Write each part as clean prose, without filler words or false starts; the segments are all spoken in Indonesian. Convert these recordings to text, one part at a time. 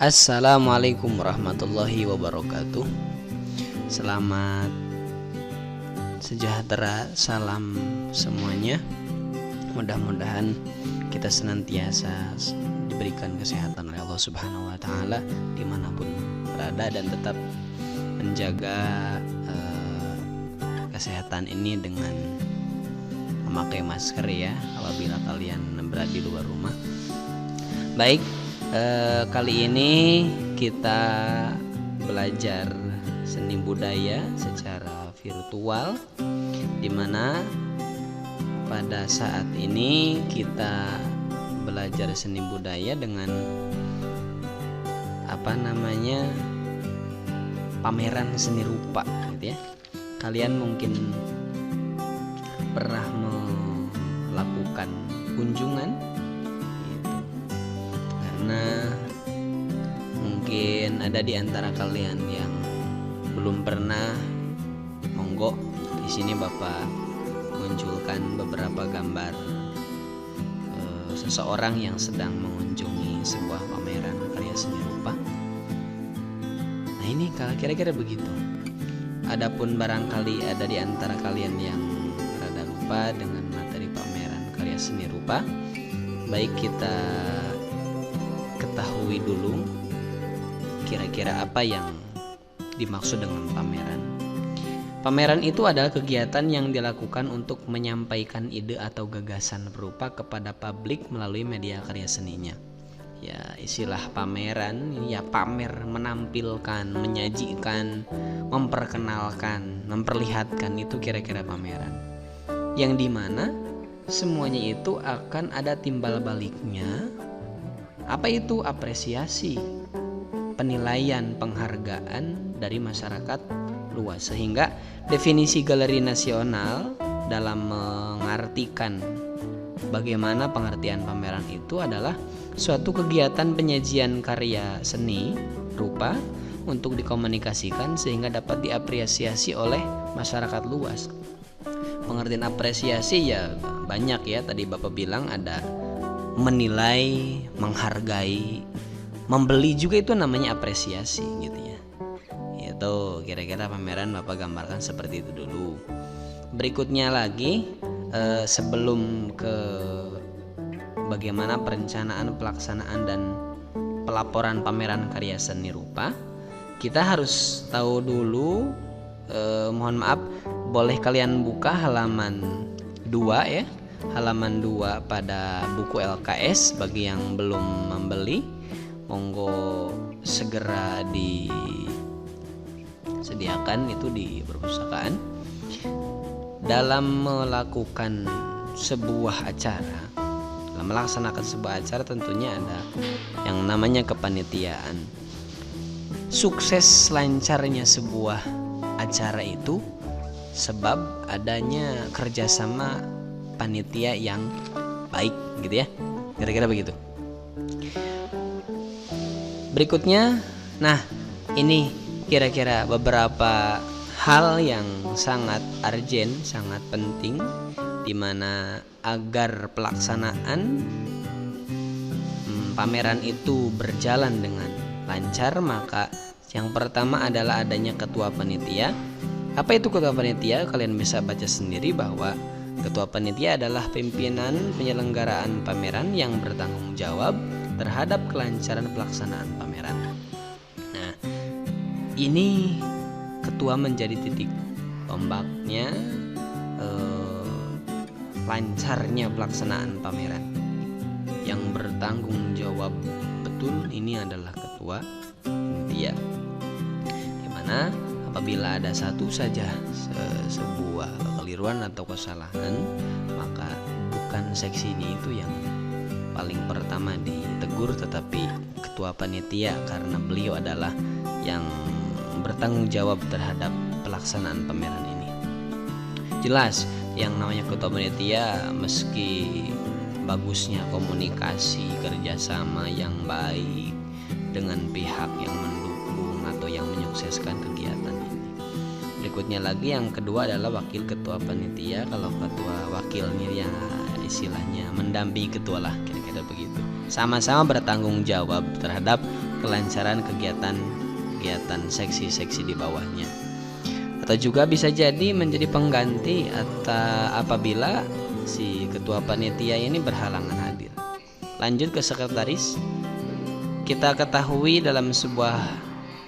Assalamualaikum warahmatullahi wabarakatuh. Selamat sejahtera, salam semuanya. Mudah-mudahan kita senantiasa diberikan kesehatan oleh Allah Subhanahu wa Ta'ala dimanapun berada, dan tetap menjaga kesehatan ini dengan memakai masker ya apabila kalian berada di luar rumah. Baik, kali ini kita belajar seni budaya secara virtual, dimana pada saat ini kita belajar seni budaya dengan pameran seni rupa gitu ya. Kalian mungkin pernah melakukan kunjungan gitu. Karena mungkin ada di antara kalian yang belum pernah, monggo di sini Bapak munculkan beberapa gambar seseorang yang sedang mengunjungi sebuah pameran karya seni rupa. Nah, ini kira-kira begitu. Adapun barangkali ada di antara kalian yang rada lupa dengan materi pameran karya seni rupa, baik kita ketahui dulu kira-kira apa yang dimaksud dengan pameran. Pameran itu adalah kegiatan yang dilakukan untuk menyampaikan ide atau gagasan berupa kepada publik melalui media karya seninya. Ya, istilah pameran ya pamer, menampilkan, menyajikan, memperkenalkan, memperlihatkan, itu kira-kira pameran. Yang dimana semuanya itu akan ada timbal baliknya. Apa itu? Apresiasi, penilaian, penghargaan dari masyarakat luas. Sehingga definisi galeri nasional dalam mengartikan bagaimana pengertian pameran itu adalah suatu kegiatan penyajian karya seni rupa untuk dikomunikasikan sehingga dapat diapresiasi oleh masyarakat luas. Pengertian apresiasi ya banyak ya, tadi Bapak bilang ada menilai, menghargai, membeli juga, itu namanya apresiasi gitu ya. Itu kira-kira pameran Bapak gambarkan seperti itu dulu. Berikutnya lagi, sebelum ke bagaimana perencanaan, pelaksanaan, dan pelaporan pameran karya seni rupa, kita harus tahu dulu, mohon maaf, boleh kalian buka halaman 2 ya, halaman 2 pada buku LKS. Bagi yang belum membeli, monggo segera disediakan itu di perpustakaan. Dalam melakukan sebuah acara, dalam melaksanakan sebuah acara tentunya ada yang namanya kepanitiaan. Sukses lancarnya sebuah acara itu sebab adanya kerjasama panitia yang baik gitu ya, kira-kira begitu. Berikutnya, nah ini kira-kira beberapa hal yang sangat urgent, sangat penting, dimana agar pelaksanaan pameran itu berjalan dengan lancar, maka yang pertama adalah adanya ketua panitia. Apa itu ketua panitia? Kalian bisa baca sendiri bahwa ketua panitia adalah pimpinan penyelenggaraan pameran yang bertanggung jawab terhadap kelancaran pelaksanaan pameran. Nah, ini ketua menjadi titik tombaknya lancarnya pelaksanaan pameran. Yang bertanggung jawab betul ini adalah ketua panitia, dimana apabila ada satu saja sebuah kekeliruan atau kesalahan, maka bukan seksi ini itu yang paling pertama ditegur, tetapi ketua panitia, karena beliau adalah yang bertanggung jawab terhadap pelaksanaan pameran ini. Jelas yang namanya ketua panitia, meski bagusnya komunikasi kerjasama yang baik dengan pihak yang mendukung atau yang menyukseskan kegiatan ini. Berikutnya lagi, yang kedua adalah wakil ketua panitia. Kalau ketua wakilnya ya istilahnya mendampingi ketua lah, kira-kira begitu. Sama-sama bertanggung jawab terhadap kelancaran kegiatan seksi-seksi di bawahnya. Atau juga bisa jadi menjadi pengganti atau apabila si ketua panitia ini berhalangan hadir. Lanjut ke sekretaris. Kita ketahui dalam sebuah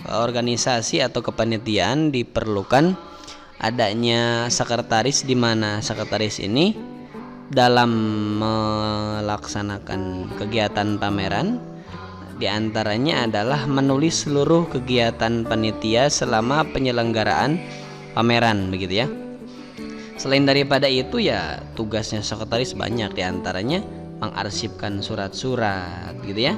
organisasi atau kepanitiaan diperlukan adanya sekretaris, di mana sekretaris ini dalam melaksanakan kegiatan pameran diantaranya adalah menulis seluruh kegiatan panitia selama penyelenggaraan pameran, begitu ya. Selain daripada itu ya tugasnya sekretaris banyak, diantaranya mengarsipkan surat-surat, gitu ya,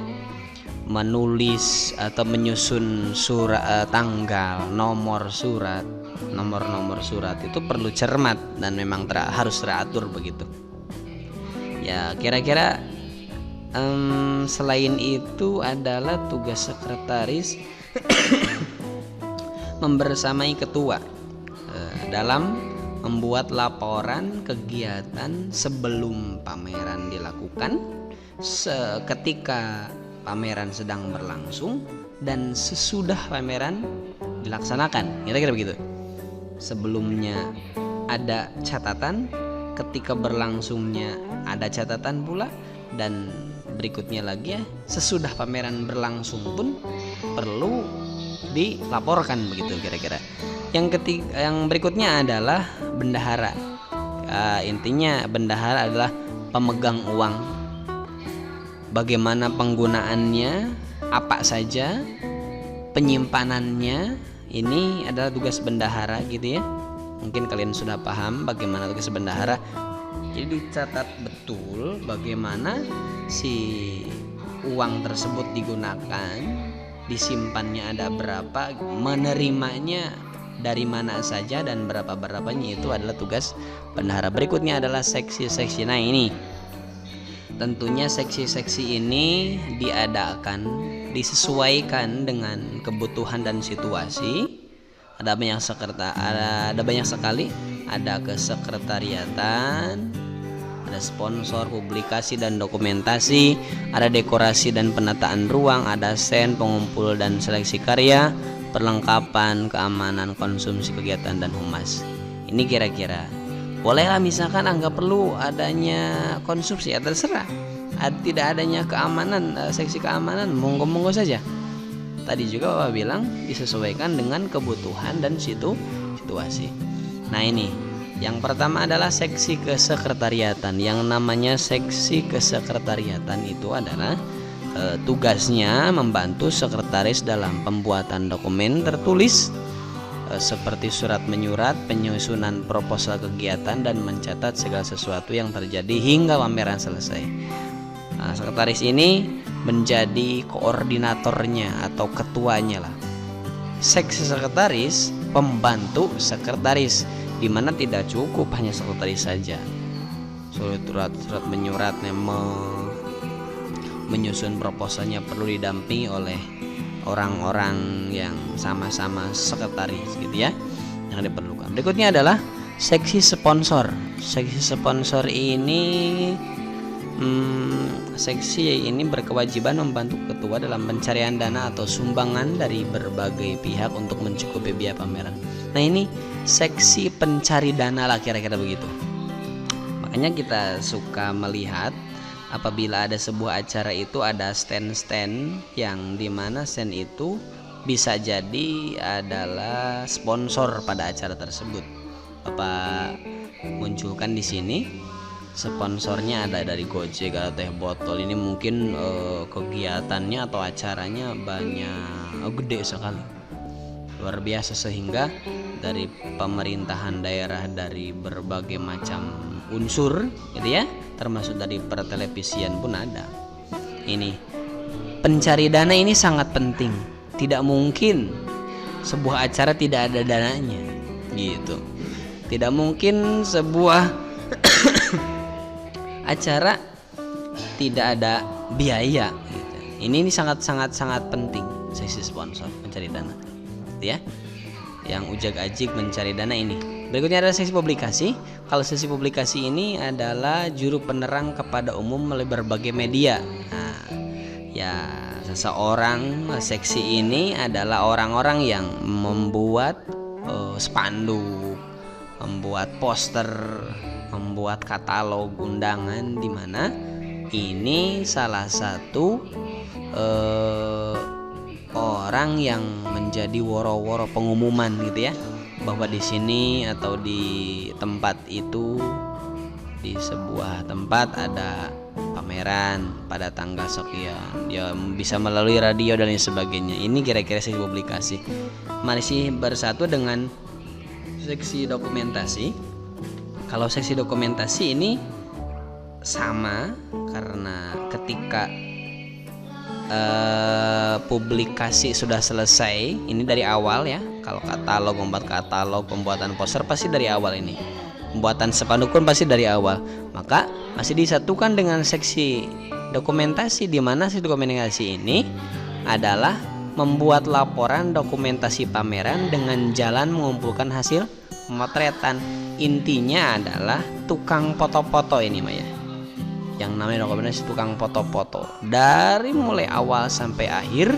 menulis atau menyusun surat, tanggal, nomor surat, nomor surat itu perlu cermat dan memang harus teratur begitu. Ya kira-kira selain itu adalah tugas sekretaris membersamai ketua dalam membuat laporan kegiatan sebelum pameran dilakukan, ketika pameran sedang berlangsung, dan sesudah pameran dilaksanakan. Kira-kira begitu. Sebelumnya ada catatan, ketika berlangsungnya ada catatan pula, dan berikutnya lagi ya sesudah pameran berlangsung pun perlu dilaporkan, begitu kira-kira. Yang berikutnya adalah bendahara. Intinya bendahara adalah pemegang uang. Bagaimana penggunaannya, apa saja penyimpanannya, ini adalah tugas bendahara, gitu ya. Mungkin kalian sudah paham bagaimana tugas bendahara. Jadi dicatat betul bagaimana si uang tersebut digunakan, disimpannya ada berapa, menerimanya dari mana saja, dan berapanya itu adalah tugas bendahara. Berikutnya adalah seksi-seksi. Nah ini tentunya seksi-seksi ini disesuaikan dengan kebutuhan dan situasi. Ada banyak sekali, ada kesekretariatan, ada sponsor, publikasi dan dokumentasi, ada dekorasi dan penataan ruang, ada sen, pengumpul dan seleksi karya, perlengkapan, keamanan, konsumsi kegiatan dan humas. Ini kira-kira bolehlah misalkan nggak perlu adanya konsumsi, ya terserah. Tidak adanya keamanan, seksi keamanan, monggo-monggo saja. Tadi juga Bapak bilang disesuaikan dengan kebutuhan dan situasi. Nah ini yang pertama adalah seksi kesekretariatan. Yang namanya seksi kesekretariatan itu adalah tugasnya membantu sekretaris dalam pembuatan dokumen tertulis seperti surat menyurat, penyusunan proposal kegiatan, dan mencatat segala sesuatu yang terjadi hingga pameran selesai. Nah, sekretaris ini menjadi koordinatornya atau ketuanya lah. Seksi sekretaris pembantu sekretaris, di mana tidak cukup hanya sekretaris saja. Surat menyuratnya, menyusun proposalnya perlu didampingi oleh orang-orang yang sama-sama sekretaris, gitu ya, yang diperlukan. Berikutnya adalah seksi sponsor. Seksi sponsor ini seksi ini berkewajiban membantu ketua dalam pencarian dana atau sumbangan dari berbagai pihak untuk mencukupi biaya pameran. Nah ini seksi pencari dana lah, kira-kira begitu. Makanya kita suka melihat apabila ada sebuah acara itu ada stand-stand yang dimana stand itu bisa jadi adalah sponsor pada acara tersebut. Bapak munculkan di sini. Sponsornya ada dari Gojek atau teh botol. Ini mungkin kegiatannya atau acaranya banyak, gede sekali, luar biasa, sehingga dari pemerintahan daerah, dari berbagai macam unsur, gitu ya, termasuk dari pertelevisian pun ada. Ini pencari dana ini sangat penting. Tidak mungkin sebuah acara tidak ada dananya, gitu. Tidak mungkin sebuah acara tidak ada biaya, gitu. Ini sangat penting. Seksi sponsor, mencari dana, gitu ya, yang ujag-ajig mencari dana ini. Berikutnya adalah seksi publikasi. Kalau seksi publikasi ini adalah juru penerang kepada umum melalui berbagai media. Nah, ya seseorang. Seksi ini adalah orang-orang yang membuat spanduk, membuat poster, membuat katalog undangan, di mana ini salah satu orang yang menjadi woro-woro pengumuman gitu ya, bahwa di sini atau di tempat itu, di sebuah tempat ada pameran pada tanggal sekian. Dia bisa melalui radio dan lain sebagainya. Ini kira-kira seksi publikasi. Masih bersatu dengan seksi dokumentasi. Kalau seksi dokumentasi ini sama, karena ketika publikasi sudah selesai, ini dari awal ya. Kalau katalog, membuat katalog, pembuatan poster pasti dari awal ini. Pembuatan spanduk pun pasti dari awal. Maka masih disatukan dengan seksi dokumentasi, di mana seksi dokumentasi ini adalah membuat laporan dokumentasi pameran dengan jalan mengumpulkan hasil pemotretan. Intinya adalah tukang foto-foto ini Maya. Yang namanya dokumentasi tukang foto-foto, dari mulai awal sampai akhir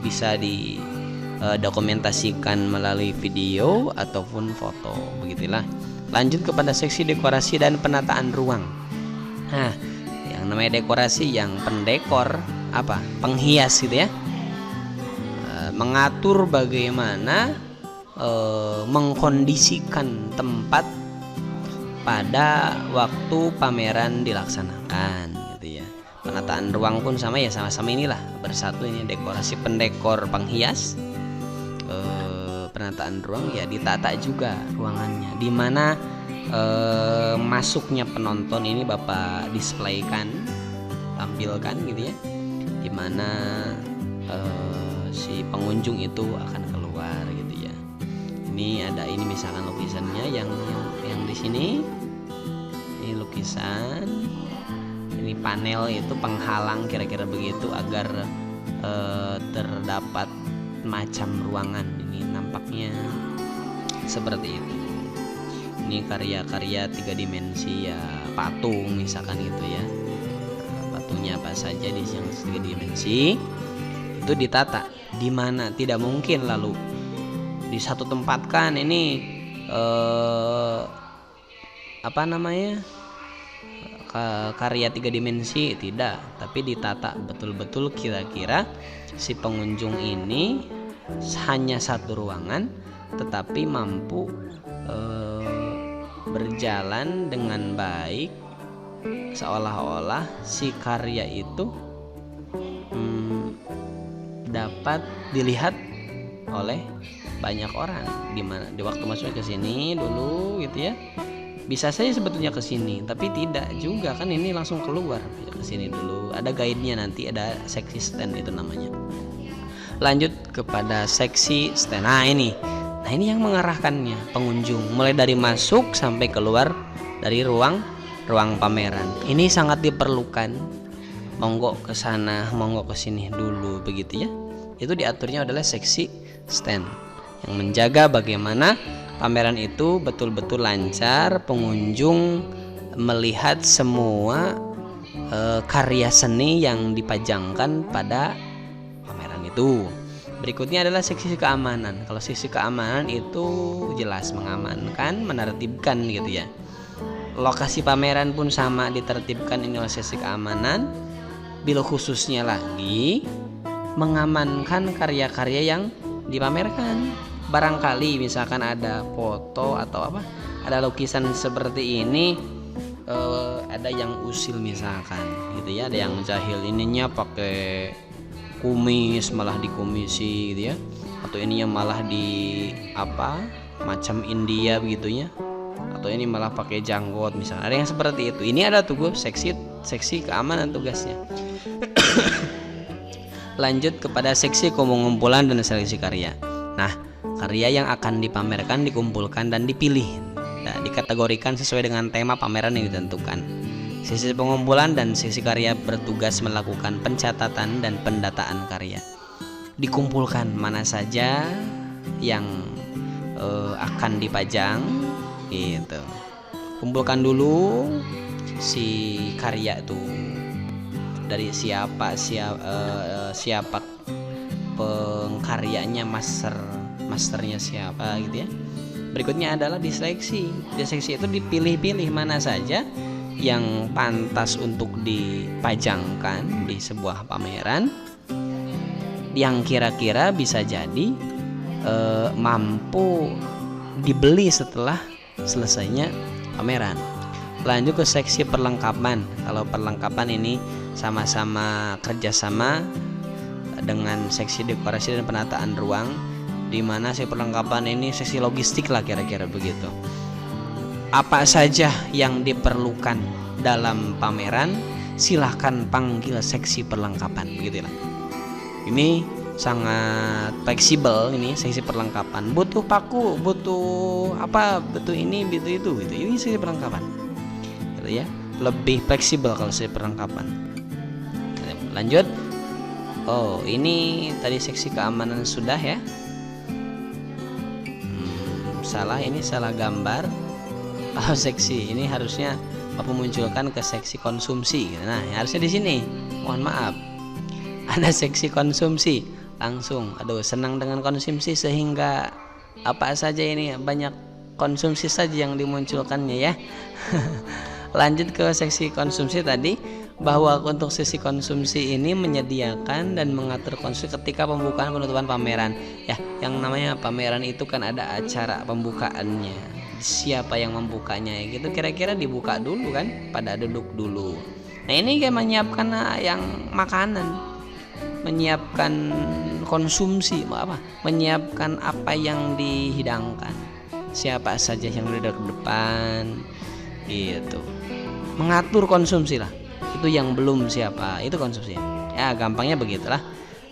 bisa didokumentasikan melalui video ataupun foto, begitulah. Lanjut kepada seksi dekorasi dan penataan ruang. Nah, yang namanya dekorasi, yang pendekor apa? Penghias gitu ya. Mengatur bagaimana mengkondisikan tempat pada waktu pameran dilaksanakan gitu ya. Penataan ruang pun sama ya, sama-sama inilah bersatu ini, dekorasi pendekor penghias. Penataan ruang ya ditata juga ruangannya, di mana masuknya penonton ini Bapak displaykan, tampilkan gitu ya, di mana si pengunjung itu akan keluar gitu ya. Ini ada ini misalkan lukisannya yang di sini. Ini lukisan, ini panel itu penghalang kira-kira begitu agar terdapat macam ruangan. Ini nampaknya seperti itu. Ini karya-karya 3 dimensi ya, patung misalkan gitu ya. Patungnya apa saja di yang 3 dimensi itu ditata, di mana tidak mungkin lalu di satu tempat kan ini karya 3 dimensi, tidak, tapi ditata betul-betul kira-kira si pengunjung ini hanya satu ruangan tetapi mampu berjalan dengan baik, seolah-olah si karya itu dapat dilihat oleh banyak orang, dimana di waktu masuk ke sini dulu gitu ya, bisa saja sebetulnya ke sini, tapi tidak juga kan, ini langsung keluar ke sini dulu. Ada guide-nya nanti, ada seksi stand itu namanya. Lanjut kepada seksi stand. Nah ini yang mengarahkannya pengunjung mulai dari masuk sampai keluar dari ruang pameran. Ini sangat diperlukan. Monggo ke sana, monggo ke sini dulu begitu ya. Itu diaturnya adalah seksi stand yang menjaga bagaimana pameran itu betul-betul lancar, pengunjung melihat semua karya seni yang dipajangkan pada pameran itu. Berikutnya adalah seksi keamanan. Kalau seksi keamanan itu jelas mengamankan, menertibkan gitu ya. Lokasi pameran pun sama ditertibkan ini oleh seksi keamanan. Bila khususnya lagi mengamankan karya-karya yang dipamerkan. Barangkali misalkan ada foto atau ada lukisan seperti ini, ada yang usil misalkan gitu ya, ada yang jahil, ininya pakai kumis malah dikumisi gitu ya, atau ininya malah di macam India begitu ya, atau ini malah pakai janggut misalnya, ada yang seperti itu. Ini ada tuh seksi keamanan tugasnya. Lanjut kepada seksi pengumpulan dan seleksi karya. Nah, karya yang akan dipamerkan dikumpulkan dan dipilih, dikategorikan sesuai dengan tema pameran yang ditentukan. Sesi pengumpulan dan sesi karya bertugas melakukan pencatatan dan pendataan karya. Dikumpulkan mana saja yang akan dipajang gitu. Kumpulkan dulu si karya itu. dari siapa pengkaryanya, masternya siapa gitu ya. Berikutnya adalah diseleksi. Diseleksi itu dipilih-pilih mana saja yang pantas untuk dipajangkan di sebuah pameran, yang kira-kira bisa jadi mampu dibeli setelah selesainya pameran. Lanjut ke seksi perlengkapan. Kalau perlengkapan ini sama-sama kerjasama dengan seksi dekorasi dan penataan ruang, di mana seksi perlengkapan ini seksi logistik lah kira-kira begitu. Apa saja yang diperlukan dalam pameran, silahkan panggil seksi perlengkapan, begitulah. Ini sangat fleksibel, ini seksi perlengkapan. Butuh paku, butuh apa, butuh ini, butuh itu, gitu. Ini seksi perlengkapan, gitu ya. Lebih fleksibel kalau seksi perlengkapan. Lanjut. Oh, ini tadi seksi keamanan sudah ya. Ini salah gambar. Oh, seksi ini harusnya memunculkan ke seksi konsumsi. Nah, harusnya di sini. Mohon maaf. Ada seksi konsumsi. Langsung, aduh, senang dengan konsumsi sehingga apa saja ini banyak konsumsi saja yang dimunculkannya ya. Lanjut ke seksi konsumsi tadi, bahwa untuk sesi konsumsi ini menyediakan dan mengatur konsumsi ketika pembukaan penutupan pameran. Ya, yang namanya pameran itu kan ada acara pembukaannya. Siapa yang membukanya ya gitu, kira-kira dibuka dulu kan, pada duduk dulu. Nah, ini kayak menyiapkan yang makanan, menyiapkan konsumsi, menyiapkan apa yang dihidangkan, siapa saja yang duduk depan gitu. Mengatur konsumsi lah. Itu yang belum siapa, itu konsumsi. Ya, gampangnya begitulah.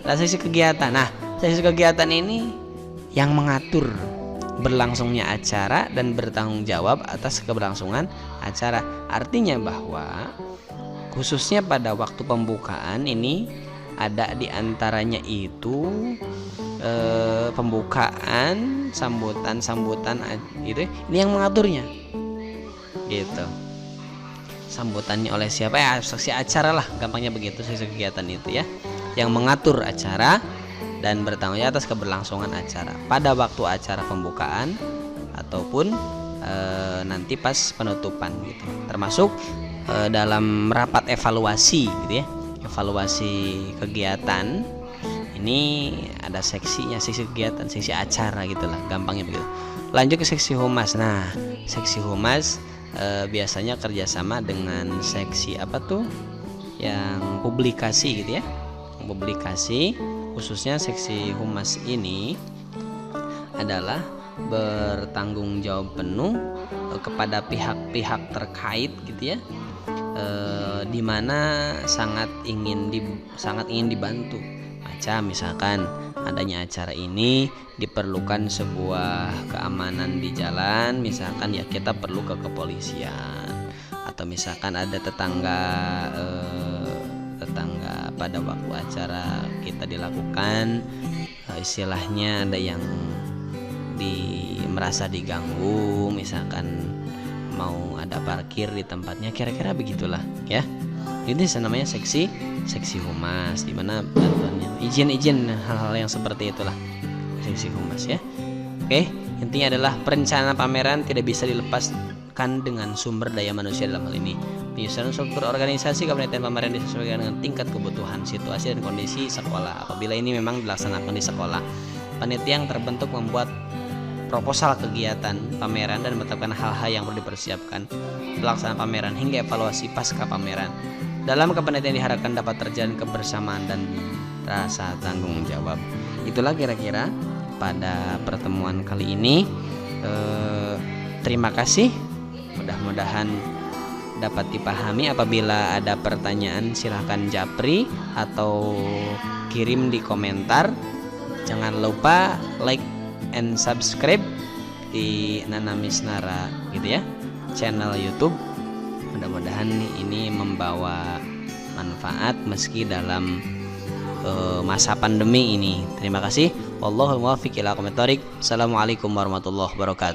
Nah, sesi kegiatan. Nah, sesi kegiatan ini yang mengatur berlangsungnya acara dan bertanggung jawab atas keberlangsungan acara. Artinya bahwa khususnya pada waktu pembukaan ini ada di antaranya itu pembukaan, sambutan gitu. Ini yang mengaturnya. Gitu. Sambutannya oleh siapa ya, seksi acara lah, gampangnya begitu. Seksi kegiatan itu ya, yang mengatur acara dan bertanggung jawab atas keberlangsungan acara pada waktu acara pembukaan ataupun nanti pas penutupan gitu. Termasuk dalam rapat evaluasi gitu ya, evaluasi kegiatan ini ada seksinya, seksi kegiatan, seksi acara gitulah, gampangnya begitu. Lanjut ke seksi humas. Nah, seksi humas biasanya kerjasama dengan seksi apa tuh, yang publikasi gitu ya, publikasi. Khususnya seksi humas ini adalah bertanggung jawab penuh kepada pihak-pihak terkait gitu ya, di mana sangat ingin dibantu. Macam misalkan adanya acara ini diperlukan sebuah keamanan di jalan, misalkan ya kita perlu ke kepolisian, atau misalkan ada tetangga pada waktu acara kita dilakukan, istilahnya ada yang merasa diganggu, misalkan mau ada parkir di tempatnya, kira-kira begitulah ya. Ini namanya seksi humas, di mana bantuannya izin hal-hal yang seperti itulah seksi humas ya. Oke, intinya adalah perencanaan pameran tidak bisa dilepaskan dengan sumber daya manusia dalam hal ini. Penyusunan struktur organisasi kepanitiaan pameran disesuaikan dengan tingkat kebutuhan, situasi dan kondisi sekolah. Apabila ini memang dilaksanakan di sekolah, panitia yang terbentuk membuat proposal kegiatan pameran dan menetapkan hal-hal yang perlu dipersiapkan pelaksanaan pameran hingga evaluasi pasca pameran. Dalam kepanitiaan diharapkan dapat terjalin kebersamaan dan rasa tanggung jawab. Itulah kira-kira pada pertemuan kali ini. Terima kasih. Mudah-mudahan dapat dipahami. Apabila ada pertanyaan silahkan japri atau kirim di komentar. Jangan lupa like and subscribe di Nana Misnara gitu ya, channel YouTube. Mudah-mudahan ini membawa manfaat meski dalam masa pandemi ini. Terima kasih. Wallahul muwaffiq ila aqwamit thoriq. Assalamualaikum warahmatullahi wabarakatuh.